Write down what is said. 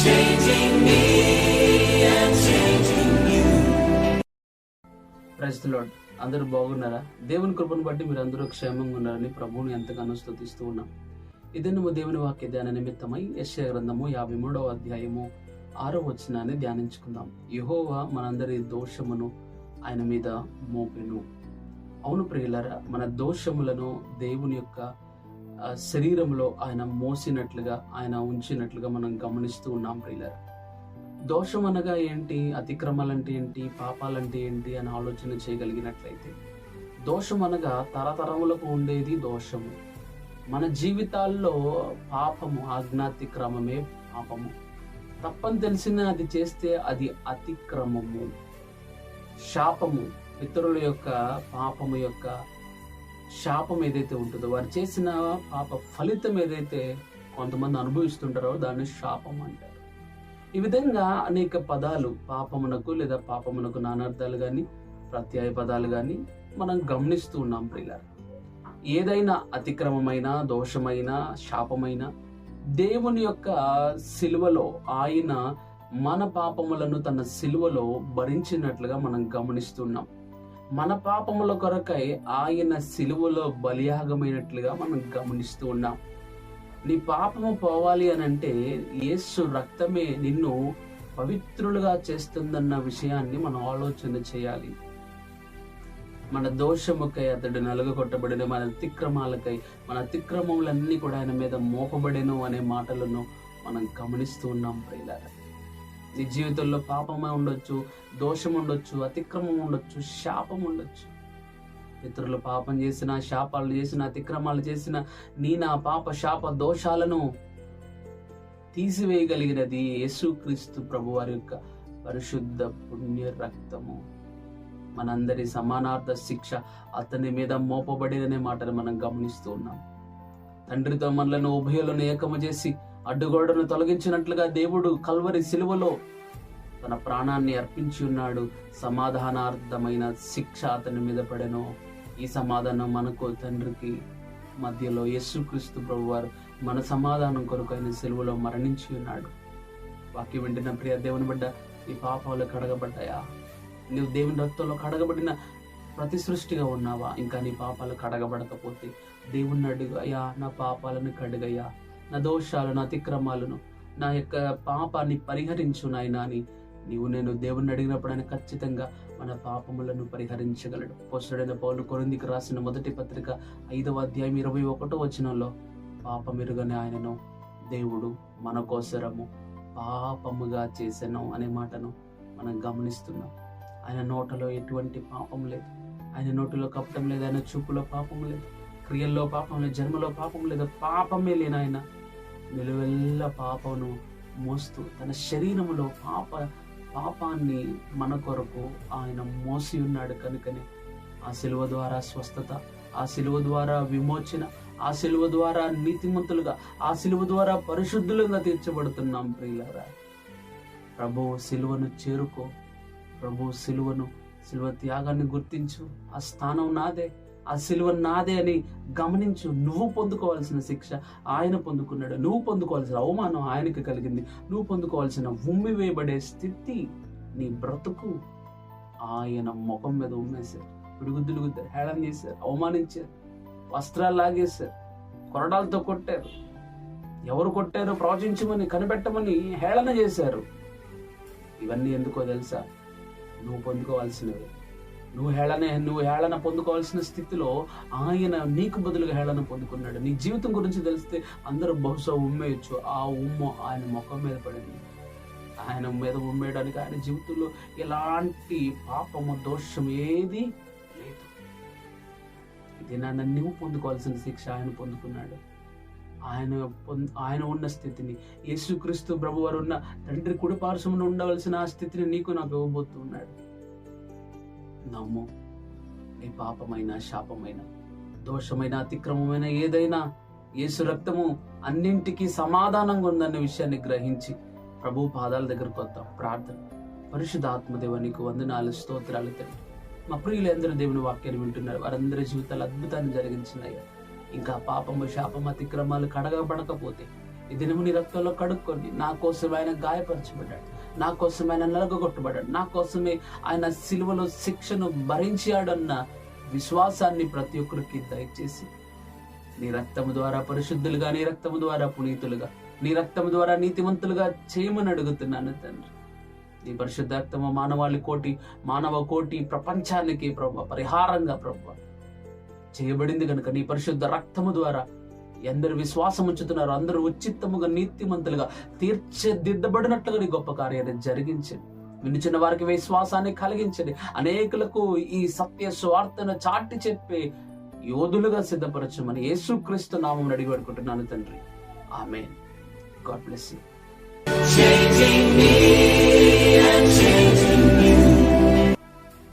changing me and changing you. Praise the Lord. అందరూ బాగున్నారా? దేవుని కృపను బట్టి మీరు అందరూ క్షేమంగా ఉన్నారని ప్రభువుని ఎంతగానో స్తుతిస్తూ ఉన్నాం. ఇదన్నము దేవుని వాక్య ధ్యాన నిమిత్తమై యెషయా గ్రంథము 53వ అధ్యాయము 6వ వచనాన్ని ధ్యానించుకుందాం. యెహోవా మనందరి దోషమును ఆయన మీద మోపెను. అవును ప్రియులారా, మన దోషములను దేవుని యొక్క శరీరంలో ఆయన మోసినట్లుగా, ఆయన ఉంచినట్లుగా మనం గమనిస్తూ ఉన్నాం ప్రియులారా. దోషం అనగా ఏంటి, అతిక్రమాలంటే ఏంటి, పాపాలంటే ఏంటి అని ఆలోచన చేయగలిగినట్లయితే, దోషం అనగా తరతరములకు ఉండేది దోషము. మన జీవితాల్లో పాపము, ఆజ్ఞాతిక్రమమే పాపము. తప్పని తెలిసిన అది చేస్తే అది అతిక్రమము. శాపము, పితరుల యొక్క పాపము యొక్క శాపం ఏదైతే ఉంటుందో, వారు చేసిన పాప ఫలితం ఏదైతే కొంతమంది అనుభవిస్తుంటారో దాన్ని శాపం అంటారు. ఈ విధంగా అనేక పదాలు పాపమునకు లేదా పాపమునకు నానార్థాలు కానీ ప్రత్యయ పదాలు కానీ మనం గమనిస్తూ ఉన్నాం ప్రియులారా. ఏదైనా అతిక్రమమైన, దోషమైన, శాపమైన దేవుని యొక్క సిలువలో ఆయన మన పాపములను తన సిలువలో భరించినట్లుగా మనం గమనిస్తున్నాం. మన పాపముల కొరకై ఆయన సిలువలో బలియాగమైనట్లుగా మనం గమనిస్తూ ఉన్నాం. నీ పాపము పోవాలి అని అంటే యేసు రక్తమే నిన్ను పవిత్రులుగా చేస్తుందన్న విషయాన్ని మనం ఆలోచన చేయాలి. మన దోషముకై అతడు నలుగగొట్టబడిన, మన అతిక్రమాలకై, మన అతిక్రమములన్నీ కూడా ఆయన మీద మోపబడెను అనే మాటలను మనం గమనిస్తూ ఉన్నాం ప్రియులారా. నీ జీవితంలో పాపమే ఉండొచ్చు, దోషం ఉండొచ్చు, అతిక్రమం ఉండొచ్చు, శాపం ఉండొచ్చు. ఇతరులు పాపం చేసిన, శాపాలు చేసిన, అతిక్రమాలు చేసిన నా పాప శాప దోషాలను తీసివేయగలిగినది యేసుక్రీస్తు ప్రభు వారి యొక్క పరిశుద్ధ పుణ్య రక్తము. మనందరి సమానార్థ శిక్ష అతని మీద మోపబడిననే మాటను మనం గమనిస్తూ ఉన్నాం. తండ్రితో మనలను ఉభయులను ఏకము చేసి అడ్డుగోడను తొలగించినట్లుగా దేవుడు కల్వరి సిలువలో తన ప్రాణాన్ని అర్పించి ఉన్నాడు. సమాధానార్థమైన శిక్ష అతని మీద పడెను. ఈ సమాధానం మనకు తండ్రికి మధ్యలో యేసుక్రీస్తు ప్రభు వారు మన సమాధానం కొరకు ఆయన సిలువలో మరణించి ఉన్నాడు. వాక్యం వింటున్న ప్రియ దేవుని బిడ్డ, నీ పాపాలు కడగబడ్డాయా? నువ్వు దేవుని రక్తంలో కడగబడిన ప్రతి సృష్టిగా ఉన్నావా? ఇంకా నీ పాపాలు కడగబడకపోతే దేవుణ్ణి అడుగు, అయ్యా నా పాపాలను కడుగయ్యా, నా దోషాలను, అతిక్రమాలను, నా యొక్క పాపాన్ని పరిహరించు నాయనా అని నేను దేవుణ్ణి అడిగినప్పుడు ఆయన ఖచ్చితంగా మన పాపములను పరిహరించగలడు. అపోస్తలుడైన పౌలు కొరింథీయులకు రాసిన మొదటి పత్రిక 5వ అధ్యాయం 21వ వచనంలో పాపమెరుగని ఆయనను దేవుడు మన కోసరము పాపముగా చేసెను అనే మాటను మనం గమనిస్తున్నాం. ఆయన నోటలో ఎటువంటి పాపం లేదు, ఆయన నోటిలో కపటం లేదు, ఆయన చూపులో పాపం లేదు, క్రియల్లో పాపం లేదు, జన్మలో పాపం లేదు. పాపమే లేని ఆయన నిలువెల్ల పాపమును మోస్తూ తన శరీరములో పాపాన్ని మన కొరకు ఆయన మోసి ఉన్నాడు. కనుకనే ఆ సిలువ ద్వారా స్వస్థత, ఆ సిలువ ద్వారా విమోచన, ఆ సిలువ ద్వారా నీతిమంతులుగా, ఆ సిలువ ద్వారా పరిశుద్ధులుగా తీర్చబడుతున్నాం ప్రియులారా. ప్రభు సిలువను చేరుకో, ప్రభు సిలువ త్యాగాన్ని గుర్తించు. ఆ స్థానం నాదే, ఆ సిలువ నాదే అని గమనించు. నువ్వు పొందుకోవాల్సిన శిక్ష ఆయన పొందుకున్నాడు, నువ్వు పొందుకోవాల్సిన అవమానం ఆయనకి కలిగింది, నువ్వు పొందుకోవాల్సిన ఉమ్మి వేయబడే స్థితి నీ బ్రతుకు ఆయన ముఖం మీద ఉమ్మేశారు. పిడుగుద్దులు గుద్దారు, హేళన చేశారు, అవమానించారు, వస్త్రాలు లాగేశారు, కొరడాలతో కొట్టారు. ఎవరు కొట్టారో ప్రవచించమని, కనిపెట్టమని హేళన చేశారు. ఇవన్నీ ఎందుకో తెలుసా? నువ్వు పొందుకోవాల్సినవి. నువ్వు హేళన పొందుకోవాల్సిన స్థితిలో ఆయన నీకు బదులుగా హేళన పొందుకున్నాడు. నీ జీవితం గురించి తెలిస్తే అందరూ బహుశా ఉమ్మేయచ్చు. ఆ ఉమ్మ ఆయన ముఖం మీద పడింది. ఆయన మీద ఉమ్మేయడానికి ఆయన జీవితంలో ఎలాంటి పాపము, దోషం ఏది లేదు. ఇది నువ్వు పొందుకోవాల్సిన శిక్ష ఆయన పొందుకున్నాడు. ఆయన ఉన్న స్థితిని, యేసుక్రీస్తు ప్రభు వారు ఉన్న తండ్రి కుడి పార్శ్వమున ఉండవలసిన ఆ స్థితిని నీకు నాకు ఇవ్వబోతున్నాడు. నమ్ము. నీ పాపమైన, శాపమైన, దోషమైన, అతిక్రమమైన ఏదైనా యేసు రక్తము అన్నింటికీ సమాధానంగా ఉందన్న విషయాన్ని గ్రహించి ప్రభు పాదాల దగ్గరకు వద్దాం. ప్రార్థన. పరిశుద్ధాత్మదేవ నీకు వందనాలు, స్తోత్రాలు తండ్రి. మా ప్రియులందరూ దేవుని వాక్యాన్ని వింటున్నారు, వారందరి జీవితాలు అద్భుతాన్ని జరిగించినాయి. ఇంకా పాపము, శాపము, అతిక్రమాలు కడగబడకపోతే ఈ దినము నీ రక్తంలో కడుక్కొని, నా కోసం ఆయన గాయపరచబడ్డాడు, నా కోసం ఆయన నలగొట్టబడ్డాడు, నా కోసమే ఆయన సిలువలో శిక్షను భరించాడన్న విశ్వాసాన్ని ప్రతి ఒక్కరికి దయచేసి నీ రక్తము ద్వారా పరిశుద్ధులుగా, నీ రక్తము ద్వారా పునీతులుగా, నీ రక్తము ద్వారా నీతిమంతులుగా చేయమని అడుగుతున్నాను తండ్రి. నీ పరిశుద్ధ రక్తము మానవ కోటి ప్రపంచానికి ప్రభు పరిహారంగా ప్రభు చేయబడింది కనుక నీ పరిశుద్ధ రక్తము ద్వారా ఎందరు విశ్వాసం ఉంచుతున్నారు అందరూ ఉచితముగా నీతిమంతులుగా తీర్చిదిద్దబడినట్లుగా నీ గొప్ప కార్యాన్ని జరిగించండి. వినుచున్న వారికి విశ్వాసాన్ని కలిగించండి. అనేకులకు ఈ సత్య స్వార్థను చాటి చెప్పే యోధులుగా సిద్ధపరచమని యేసుక్రీస్తు నామమున అడిగి వేడుకుంటున్నాను తండ్రి. ఆమేన్. God bless you.